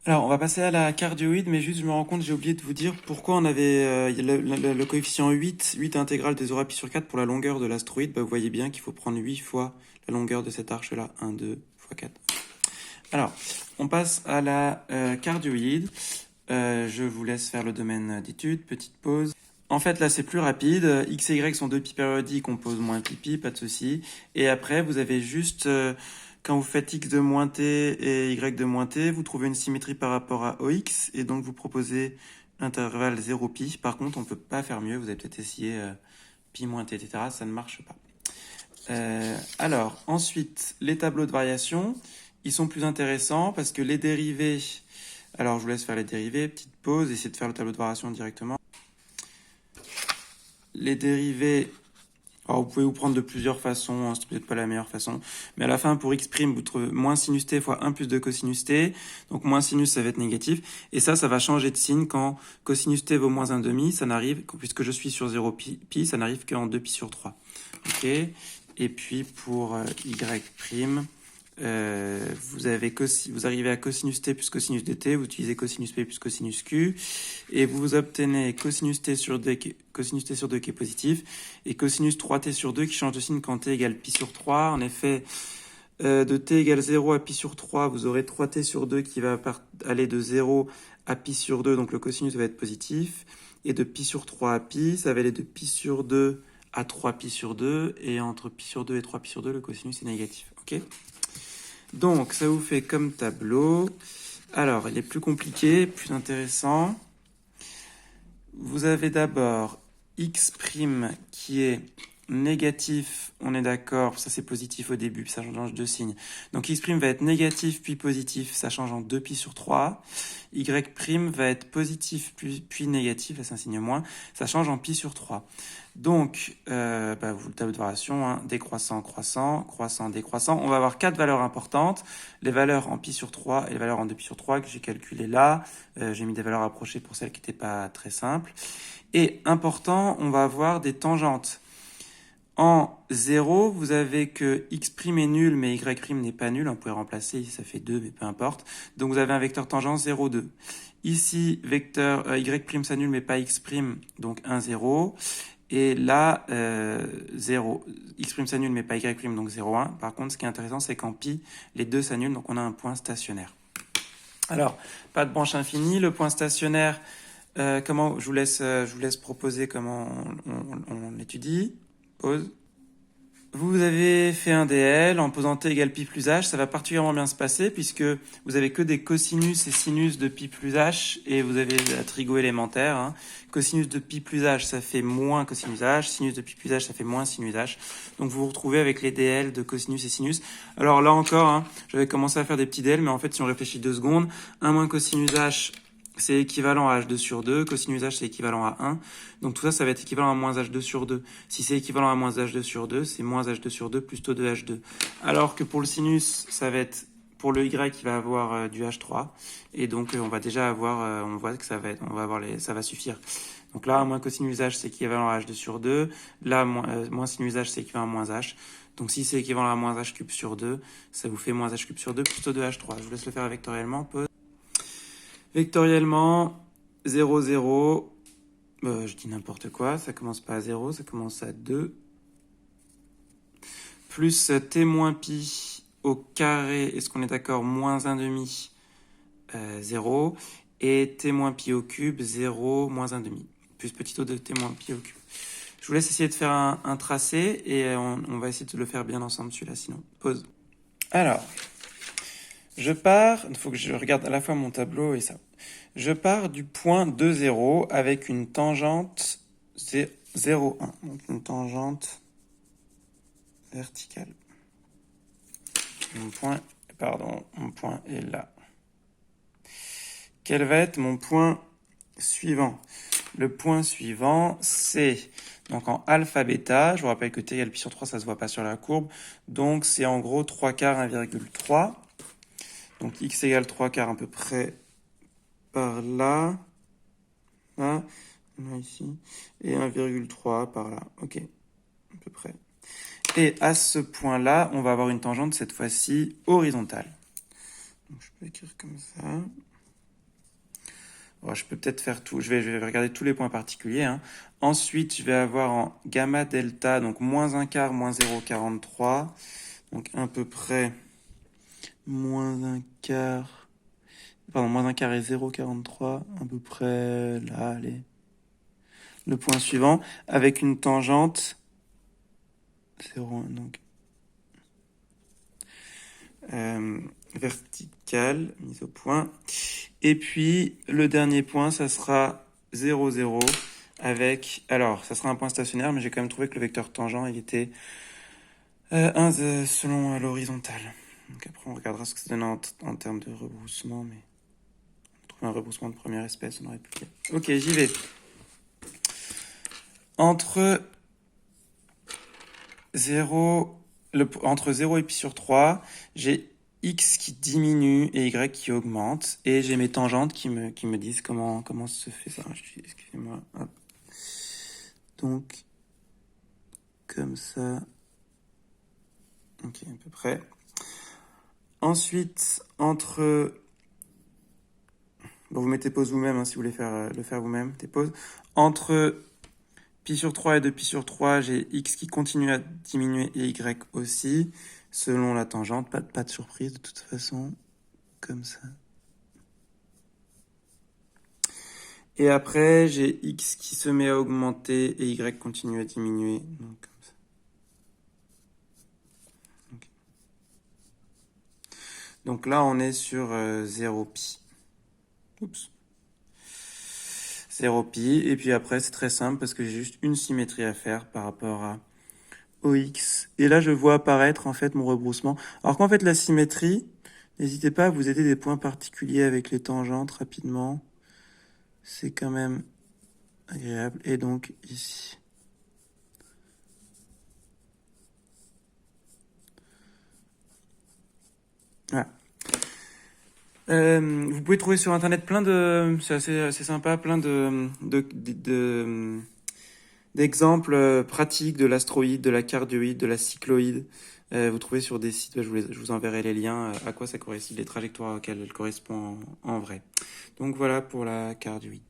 Alors, on va passer à la cardioïde, mais juste, je me rends compte, j'ai oublié de vous dire pourquoi on avait le coefficient 8 intégrale des pi sur 4 pour la longueur de l'astéroïde. Bah, vous voyez bien qu'il faut prendre 8 fois la longueur de cette arche-là. 1, 2 fois 4. Alors, on passe à la cardioïde. Je vous laisse faire le domaine d'études. Petite pause. En fait, là, c'est plus rapide. X et Y sont deux pi périodiques, on pose moins pi, pas de souci. Et après, vous avez juste, quand vous faites X de moins T et Y de moins T, vous trouvez une symétrie par rapport à OX, et donc vous proposez l'intervalle 0 pi. Par contre, on peut pas faire mieux. Vous avez peut-être essayé pi moins T, etc. Ça ne marche pas. Alors, ensuite, les tableaux de variation, ils sont plus intéressants parce que les dérivés... Alors, je vous laisse faire les dérivés. Petite pause, essayez de faire le tableau de variation directement. Les dérivés, alors vous pouvez vous prendre de plusieurs façons, hein, c'est peut-être pas la meilleure façon, mais à la fin, pour x', vous trouvez moins sinus t fois 1 plus 2 cosinus t, donc moins sinus, ça va être négatif, et ça va changer de signe quand cosinus t vaut moins 1,5, ça n'arrive, puisque je suis sur 0 pi, ça n'arrive qu'en 2 pi sur 3. Ok. Et puis pour y', vous arrivez à cosinus t plus cosinus dt, vous utilisez cosinus p plus cosinus q, et vous obtenez cosinus t sur 2 qui est positif, et cosinus 3t sur 2 qui change de signe quand t égale pi sur 3. En effet, de t égale 0 à pi sur 3, vous aurez 3t sur 2 qui va aller de 0 à pi sur 2, donc le cosinus va être positif, et de pi sur 3 à pi, ça va aller de pi sur 2 à 3 pi sur 2, et entre pi sur 2 et 3 pi sur 2, le cosinus est négatif. Ok. Donc, ça vous fait comme tableau. Alors, il est plus compliqué, plus intéressant. Vous avez d'abord x' qui est négatif, on est d'accord, ça c'est positif au début, puis ça change de signe. Donc x' va être négatif puis positif, ça change en 2 pi sur 3. Y' va être positif puis négatif, là c'est un signe moins, ça change en pi sur 3. Donc, vous le tableau de variation, hein, décroissant, croissant, croissant, décroissant. On va avoir 4 valeurs importantes, les valeurs en pi sur 3 et les valeurs en 2 pi sur 3 que j'ai calculées là. J'ai mis des valeurs approchées pour celles qui n'étaient pas très simples. Et important, on va avoir des tangentes. En 0, vous avez que x' est nul, mais y' n'est pas nul. On pourrait remplacer, ça fait 2, mais peu importe. Donc vous avez un vecteur tangent 0, 2. Ici, vecteur y' s'annule, mais pas x', donc 1, 0. Et là, 0. X' s'annule, mais pas y', donc 0, 1. Par contre, ce qui est intéressant, c'est qu'en pi, les deux s'annulent, donc on a un point stationnaire. Alors, pas de branche infinie. Le point stationnaire, comment je vous laisse proposer comment on l'étudie. Pause. Vous avez fait un DL en posant t égale pi plus h, ça va particulièrement bien se passer puisque vous avez que des cosinus et sinus de pi plus h et vous avez la trigo élémentaire. Hein. Cosinus de pi plus h, ça fait moins cosinus h, sinus de pi plus h, ça fait moins sinus h. Donc vous vous retrouvez avec les DL de cosinus et sinus. Alors là encore, hein, j'avais commencé à faire des petits DL, mais en fait si on réfléchit 2 secondes, 1 moins cosinus h, c'est équivalent à h2 sur 2, cosinus h c'est équivalent à 1, donc tout ça, ça va être équivalent à moins h2 sur 2. Si c'est équivalent à moins h2 sur 2, c'est moins h2 sur 2 plus taux de h2. Alors que pour le sinus, ça va être, pour le y, il va avoir du h3, et donc on va déjà avoir, on voit que ça va être, on va avoir ça va suffire. Donc là, moins cosinus h, c'est équivalent à h2 sur 2, là, moins sinus h, c'est équivalent à moins h. Donc si c'est équivalent à moins h cube sur 2, ça vous fait moins h cube sur 2 plus taux de h3. Je vous laisse le faire vectoriellement, pause. Vectoriellement, 0, 0, je dis n'importe quoi, ça commence pas à 0, ça commence à 2, plus t moins pi au carré, est-ce qu'on est d'accord, moins 1,5, 0, et t moins pi au cube, 0, moins 1,5, plus petit o de t moins pi au cube. Je vous laisse essayer de faire un tracé, et on va essayer de le faire bien ensemble celui-là, sinon. Pause. Alors, je pars, il faut que je regarde à la fois mon tableau et ça. Je pars du point 2, 0 avec une tangente 0, 1. Donc une tangente verticale. Mon point est là. Quel va être mon point suivant? Le point suivant, c'est donc en alpha bêta. Je vous rappelle que t égale pi sur 3, ça se voit pas sur la courbe. Donc c'est en gros 3 quarts 1,3. Donc x égale 3 quarts à peu près par là. Là, ici. Et 1,3 par là. Ok, à peu près. Et à ce point-là, on va avoir une tangente, cette fois-ci, horizontale. Donc je peux écrire comme ça. Bon, je peux peut-être faire tout. Je vais regarder tous les points particuliers, hein. Ensuite, je vais avoir en gamma delta, donc moins un quart, moins 0,43. Donc à peu près moins un quart. Pardon, moins un quart et 0,43. À peu près là, allez. Le point suivant, avec une tangente 0, donc verticale, mise au point. Et puis, le dernier point, ça sera 0, 0, avec... Alors, ça sera un point stationnaire, mais j'ai quand même trouvé que le vecteur tangent, il était selon l'horizontale. Donc après, on regardera ce que ça donne en termes de rebroussement, mais... Trouver un rebroussement de première espèce, on aurait pu dire. Ok, j'y vais. Entre 0 et pi sur 3, j'ai x qui diminue et y qui augmente. Et j'ai mes tangentes qui me disent comment se fait ça. Excusez-moi. Hop. Donc, comme ça. Ok, à peu près. Ensuite, entre... Bon, vous mettez pause vous-même, hein, si vous voulez le faire vous-même. Mettez pause. Entre pi sur 3 et 2 pi sur 3, j'ai x qui continue à diminuer et y aussi, selon la tangente. Pas de surprise de toute façon. Comme ça. Et après, j'ai x qui se met à augmenter et y continue à diminuer. Donc, comme ça. Okay. Donc là, on est sur 0 pi. Oups. 0 pi. Et puis après, c'est très simple parce que j'ai juste une symétrie à faire par rapport à OX. Et là, je vois apparaître en fait mon rebroussement. Alors qu'en fait, la symétrie, n'hésitez pas à vous aider des points particuliers avec les tangentes rapidement. C'est quand même agréable. Et donc, ici. Voilà. Vous pouvez trouver sur internet plein de, c'est assez sympa, plein d'exemples pratiques de l'astroïde, de la cardioïde, de la cycloïde. Vous trouvez sur des sites, je vous enverrai les liens à quoi ça correspond, les trajectoires auxquelles elle correspond en vrai. Donc voilà pour la cardioïde.